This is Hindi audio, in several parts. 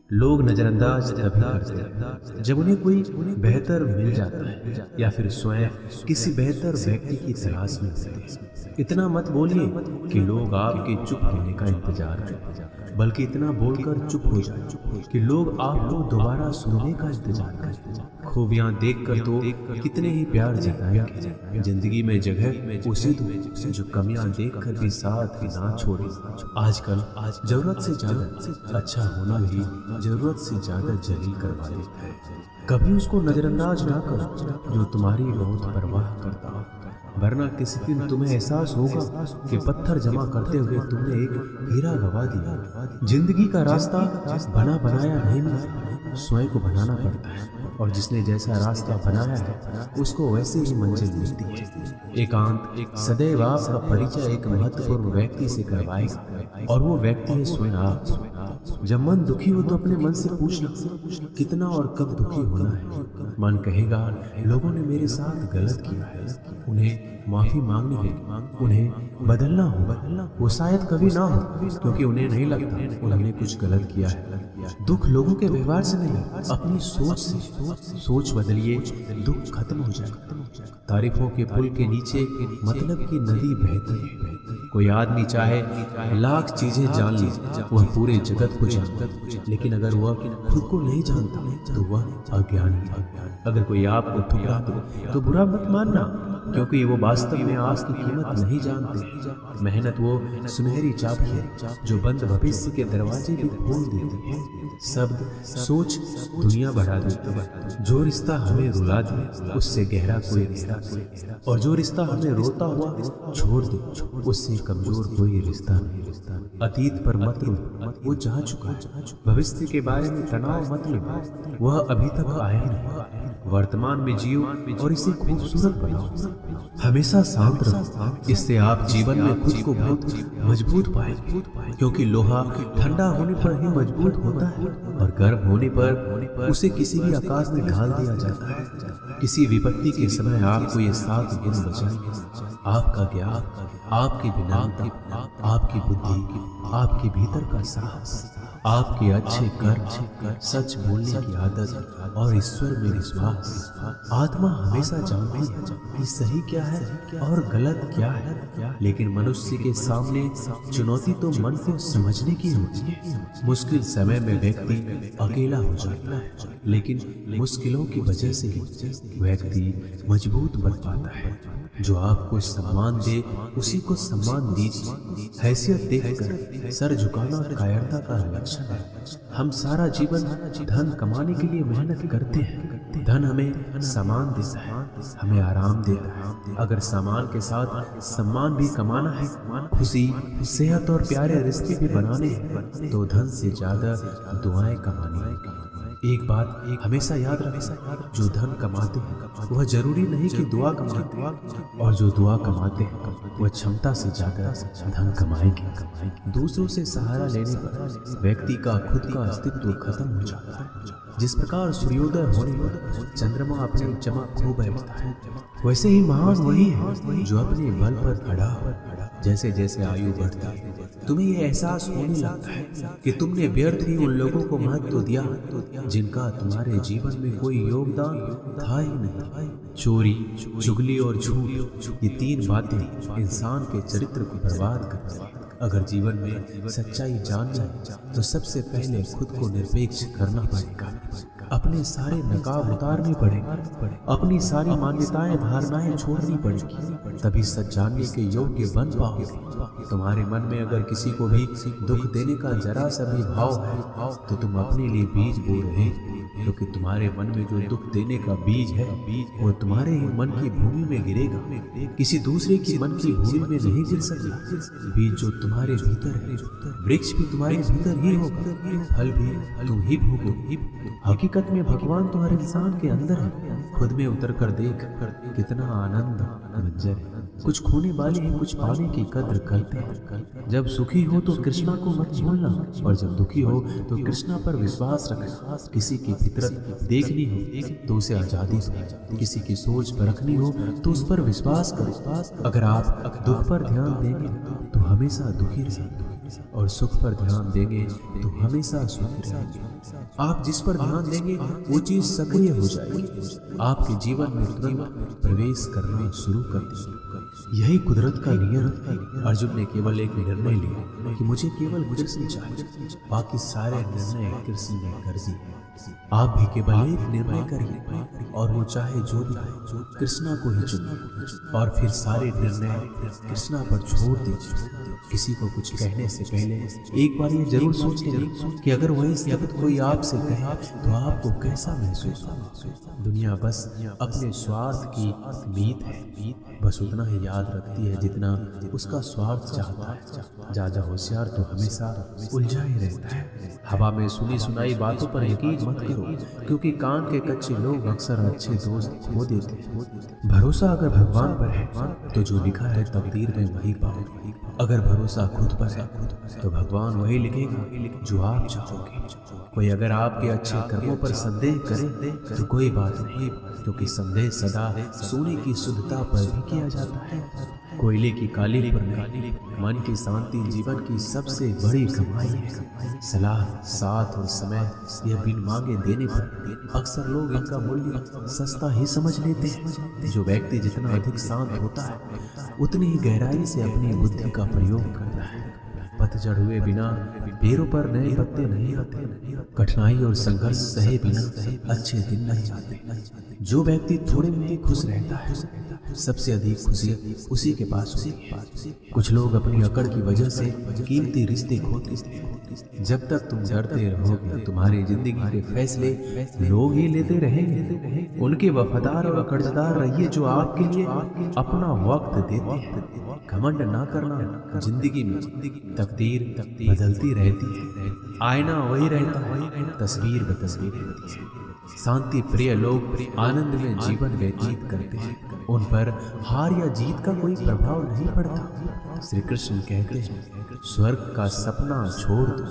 लोग नजरअंदाज तभी करते हैं जब उन्हें कोई बेहतर मिल जाता है या फिर स्वयं किसी बेहतर व्यक्ति की तलाश में होते हैं। इतना मत बोलिए कि लोग आपके चुप होने का इंतजार करें, बल्कि इतना बोलकर चुप हो जाए कि लोग आपको दोबारा सुनने का इंतजार करें। खूबियां देखकर तो कितने ही प्यार जताएंगे, जिंदगी में जगह उसे दो जो कमियां देखकर भी साथ ना छोड़े। आजकल जरूरत से ज्यादा अच्छा होना भी जरूरत से ज्यादा जलील करवा देता है। कभी उसको नजरअंदाज ना करो जो तुम्हारी बहुत परवाह करता हो, वरना किसी दिन तुम्हें एहसास होगा कि पत्थर जमा करते हुए तुमने एक हीरा गवा दिया। जिंदगी का रास्ता बना बनाया नहीं मिलता, स्वयं को बनाना पड़ता है, और जिसने जैसा रास्ता बनाया है उसको वैसे ही मंजिल मिलती है। एकांत सदैव आपका परिचय एक महत्वपूर्ण व्यक्ति से करवाएगा, और वो व्यक्ति है स्वयं आप। जब मन दुखी हो तो अपने मन से पूछना कितना और कब दुखी होना है। मन कहेगा लोगों ने मेरे साथ गलत किया है, उन्हें माफी मांगनी होगी, उन्हें बदलना होगा। वो शायद कभी ना हो, क्योंकि उन्हें नहीं लगता उन्होंने कुछ गलत किया है। दुख लोगों के व्यवहार से नहीं, अपनी सोच से। सोच बदलिए, दुख खत्म हो जाए। तारीफों के पुल के नीचे मतलब की नदी बहती है। कोई आदमी चाहे लाख चीजें जान ले, वह पूरे जगत को जानता, लेकिन अगर वह खुद को नहीं जानता तो वह अज्ञानी है। अगर कोई आपको ठुकरा दे तो बुरा मत मानना, क्योंकि वो वास्तव में आपकी कीमत नहीं जानते। मेहनत वो सुनहरी चाबी है जो बंद भविष्य के दरवाजे भी खोल देती है। शब्द सोच दुनिया बढ़ा देते हैं। जो रिश्ता हमें रुला दे उससे गहरा कोई रिश्ता नहीं, और जो रिश्ता हमें रोता हुआ छोड़ दे उससे कमजोर कोई रिश्ता नहीं। अतीत पर मत रो, वो जा चुका है। भविष्य के बारे में तनाव मत लो, वह अभी तक आया नहीं। वर्तमान में जियो और इसे खूबसूरत बनाओ। हमेशा शांत रहो, इससे आप जीवन में खुद को बहुत मजबूत पाएंगे, क्योंकि लोहा ठंडा होने पर ही मजबूत होता है, और गर्म होने पर उसे किसी भी आकाश में ढाल दिया जाता है। किसी विपत्ति के समय आपको ये 7 गुण बचाएंगे: आपका ज्ञान, आपकी विनम्रता, आपकी बुद्धि, आपके भीतर का साहस, आपके अच्छे कर्म, सच बोलने की आदत, और ईश्वर में विश्वास। आत्मा हमेशा जानती है कि सही क्या है और गलत क्या है, लेकिन मनुष्य के सामने चुनौती तो मन को समझने की होती है। मुश्किल समय में व्यक्ति अकेला हो जाता है, लेकिन मुश्किलों की वजह से व्यक्ति मजबूत बन पाता है। जो आपको सम्मान दे उसी को सम्मान दीजिए। हैसियत देखकर सर झुकाना कायरता का लक्षण है। हम सारा जीवन धन कमाने के लिए मेहनत करते हैं। धन हमें सामान देता है, हमें आराम देता है। अगर सामान के साथ सम्मान भी कमाना है, खुशी, सेहत और प्यारे रिश्ते भी बनाने हैं, तो धन से ज्यादा दुआएं कमानी है। एक बात हमेशा याद रखें, जो धन कमाते हैं वह जरूरी नहीं कि दुआ कमाते हैं, और जो दुआ कमाते हैं वह क्षमता से ज्यादा धन कमाएंगे। दूसरों से सहारा लेने पर व्यक्ति का खुद का अस्तित्व खत्म हो जाता है। जिस प्रकार सूर्योदय होने पर चंद्रमा अपनी चमक खो बैठता है, वैसे ही महान वही है जो अपने बल पर खड़ा हो। जैसे जैसे आयु बढ़ती है तुम्हें यह एहसास होने लगता है कि तुमने व्यर्थ ही उन लोगों को महत्व दिया जिनका तुम्हारे जीवन में कोई योगदान था ही नहीं। चोरी, चुगली और झूठ, ये 3 बातें इंसान के चरित्र को बर्बाद करती हैं। अगर जीवन में सच्चाई जानना है तो सबसे पहले खुद को निरपेक्ष करना पड़ेगा। अपने सारे नकाब उतारने पड़ेंगे, अपनी सारी मान्यताएं धारणाएं छोड़नी पड़ेगी, तभी सच जानने के योग्य बन पाओगे। तुम्हारे मन में अगर किसी को भी दुख देने का जरा सा भी भाव है तो तुम अपने लिए बीज बो रहे हो, क्योंकि तुम्हारे मन में जो दुख देने का बीज है वो तुम्हारे ही मन की भूमि में गिरेगा, किसी दूसरे की मन की भूमि में नहीं गिर सकता। बीज जो तुम्हारे भीतर है, वृक्ष भी तुम्हारे भीतर ही होगा, फल भी तुम ही भोगोगे। हकीकत में भगवान तो हर इंसान के अंदर है। खुद में उतर कर देख कितना आनंद मंजर है। कुछ खोने वाले हैं, कुछ पाने की कद्र करते हैं। जब सुखी हो तो कृष्णा को मत भूलना, और जब दुखी हो तो कृष्णा पर विश्वास रखना। किसी की फितरत देखनी हो तो उसे आजादी दो, किसी की सोच परखनी हो तो उस पर विश्वास करो। अगर आप दुख पर ध्यान देंगे तो हमेशा दुखी रहेंगे। और सुख पर ध्यान देंगे तो हमेशा सुखी रहेंगे। आप जिस पर ध्यान देंगे वो चीज सक्रिय हो जाएगी, आपके जीवन में तुरंत प्रवेश करना शुरू कर देगी। यही कुदरत का नियम है। अर्जुन ने केवल एक निर्णय लिया कि मुझे केवल कृष्ण चाहिए, बाकी सारे निर्णय कृष्ण ने कर दिए। आप भी केवल एक निर्णय करिए और वो चाहे जो भी है कृष्णा को ही चुनिए और फिर सारे निर्णय कृष्णा पर छोड़ दीजिए। किसी को कुछ कहने से पहले एक बार ये जरूर सोच लें कि अगर वही शब्द कोई आपसे कहे तो आपको कैसा महसूस होगा। दुनिया बस अपने स्वार्थ की मीत है, बस उतना ही याद रखती है जितना उसका स्वार्थ चाहता है। ज्यादा होशियार तो हमेशा उलझा ही रहता है। हवा में सुनी सुनाई बातों पर यकीन मत करो, क्योंकि कान के कच्चे लोग अक्सर अच्छे दोस्त खो देते हैं। भरोसा अगर भगवान पर है तो जो लिखा है तकदीर में वही पाओगे। अगर भरोसा खुद पर है तो भगवान वही लिखेगा जो आप चाहोगे। कोई अगर आपके अच्छे कर्मों पर संदेह करे तो कोई बात नहीं, क्योंकि संदेह सदा सोने की शुद्धता पर भी किया जाता है, कोयले की काली पर नहीं। मन की शांति जीवन की सबसे बड़ी कमाई है। सलाह, साथ और समय यह बिन मांगे देने पर अक्सर लोग इनका मूल्य सस्ता ही समझ लेते हैं। जो व्यक्ति जितना अधिक शांत होता है उतनी ही गहराई से अपनी बुद्धि का प्रयोग करता है। पतझड़ हुए बिना पेड़ों पर नए पत्ते नहीं आते, कठिनाई और संघर्ष सहे बिना अच्छे दिन नहीं आते। जो व्यक्ति थोड़े में ही खुश रहता है सबसे अधिक खुशी उसी के पास होती है। कुछ लोग अपनी अकड़ की वजह से कीमती रिश्ते खोते हैं। जब तक तुम डरते रहोगे तुम्हारी जिंदगी के फैसले लोग ही लेते रहेंगे। उनके वफादार और अकड़दार रहिए जो आपके लिए अपना वक्त देते हैं। घमंड ना करना, जिंदगी में तकदीर बदलती रहती है, आईना वही रहता है, तस्वीर बदलती रहती है। शांति प्रिय लोग आनंद में जीवन व्यतीत करते हैं, उन पर हार या जीत का कोई प्रभाव नहीं पड़ता। श्री कृष्ण कहते हैं स्वर्ग का सपना छोड़ दो,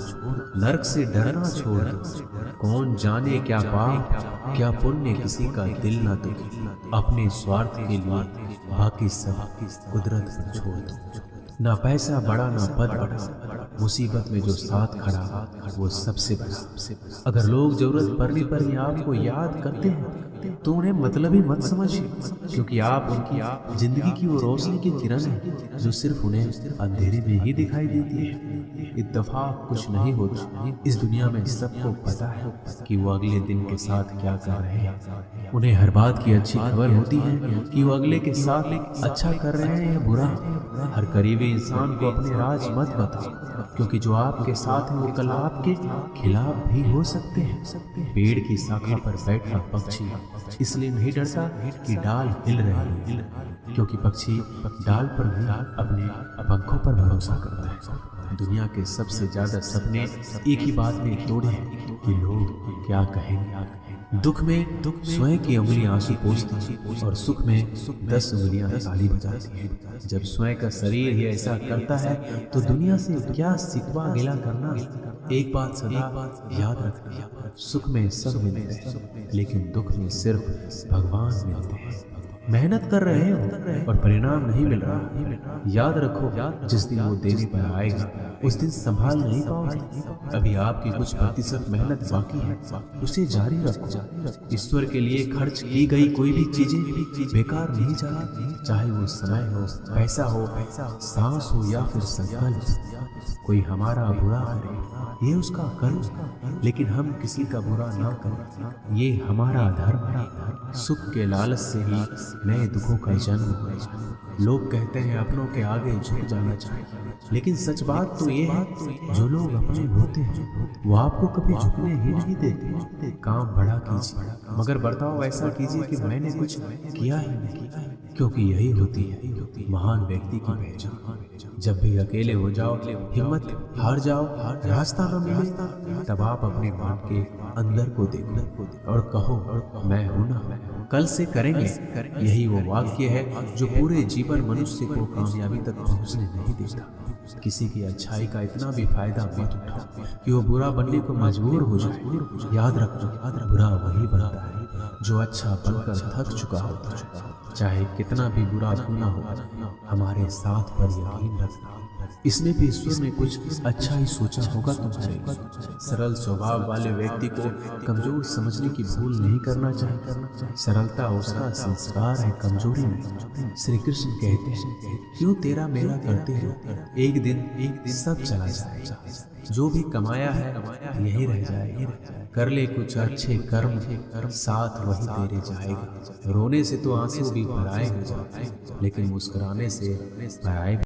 नरक से डरना छोड़ दो। कौन जाने क्या पाप क्या पुण्य किसी का दिल ना दुखे। अपने स्वार्थ के लिए बाकी सब कुदरत पर छोड़ दो। ना पैसा बड़ा ना पद बड़ा, मुसीबत में जो साथ खड़ा वो सबसे बड़ा। अगर लोग जरूरत पड़ने पर ही आपको याद करते हैं तो उन्हें मतलब ही मत समझिए, क्योंकि आप उनकी जिंदगी की वो रोशनी की किरण है जो सिर्फ उन्हें अंधेरे में ही दिखाई देती है। इत्तेफाक कुछ नहीं होता। इस दुनिया में सबको पता है कि वो अगले दिन के साथ क्या कर रहे हैं। उन्हें हर बात की अच्छी खबर होती है कि वो अगले के साथ अच्छा कर रहे हैं या बुरा। हर करीबी इंसान को अपने राज मत बताओ, क्योंकि जो आपके साथ है वो कल आपके खिलाफ भी हो सकते हैं। पेड़ की शाखा पर बैठा पक्षी इसलिए नहीं डरता कि डाल हिल रही है, क्योंकि पक्षी डाल पर नहीं अपने पंखों पर भरोसा करता है। दुनिया के सबसे ज्यादा सपने एक ही बात में तोड़े हैं कि लोग क्या कहेंगे। दुख में स्वयं की उंगलियां आंसू पोंछती और सुख में 10 उंगलियां ताली बजाती हैं। जब स्वयं का शरीर ही ऐसा करता है तो दुनिया से क्या सिकवा गिला करना। एक बात सदा याद रखना, सुख में सब मिलते हैं लेकिन दुख में सिर्फ भगवान मिलते हैं। मेहनत कर रहे हो और परिणाम नहीं मिल रहा, याद रखो जिस दिन वो देने पर आएगा उस दिन संभाल नहीं पाओगे। अभी आपकी कुछ प्रतिशत मेहनत बाकी है, उसे जारी रखो। ईश्वर के लिए खर्च की गई कोई भी चीजें बेकार नहीं जाती, चाहे वो समय हो, पैसा हो, सांस हो या फिर संकल्प। कोई हमारा बुरा करे ये उसका कर्म, लेकिन हम किसी का बुरा ना करें ये हमारा धर्म है। सुख के लालच से ही नए दुखों का जन्म हुआ। लोग कहते हैं अपनों के आगे झुक जाना चाहिए, लेकिन सच बात तो ये है जो लोग अपने होते हैं वो आपको कभी झुकने ही नहीं देते। काम बड़ा कीजिए मगर बर्ताव ऐसा कीजिए कि मैंने कुछ किया ही नहीं, क्योंकि यही होती है महान व्यक्ति की पहचान। जब भी अकेले हो जाओ, हिम्मत हार जाओ, रास्ता न मिले, तब आप अपने मन के अंदर को देखो और कहो मैं हूं ना, कल से करेंगे। यही वो वाक्य है जो पूरे जीवन मनुष्य को कामयाबी तक पहुंचने नहीं देता। किसी की अच्छाई का इतना भी फायदा मत उठाओ कि वो बुरा बनने को मजबूर हो जाए। याद रखो बुरा वही बनता है जो अच्छा बनकर थक चुका होता है। चाहे कितना भी बुरा क्यों ना हो, हमारे साथ पर यकीन रखना। इसमें भी ईश्वर ने कुछ अच्छा ही सोचा होगा तुम्हारे लिए। सरल स्वभाव वाले व्यक्ति को कमजोर समझने की भूल नहीं करना चाहिए। सरलता उसका संस्कार है, कमजोरी नहीं। श्री कृष्ण कहते हैं, क्यों तेरा मेरा करते हो, एक दिन सब चला जाएगा। जो भी कमाया है यही रह जाएगा। कर ले कुछ अच्छे कर्म, साथ वही तेरे जाएगा। रोने से तो आंसू भी भराए हो जाते, लेकिन मुस्कुराने से भराए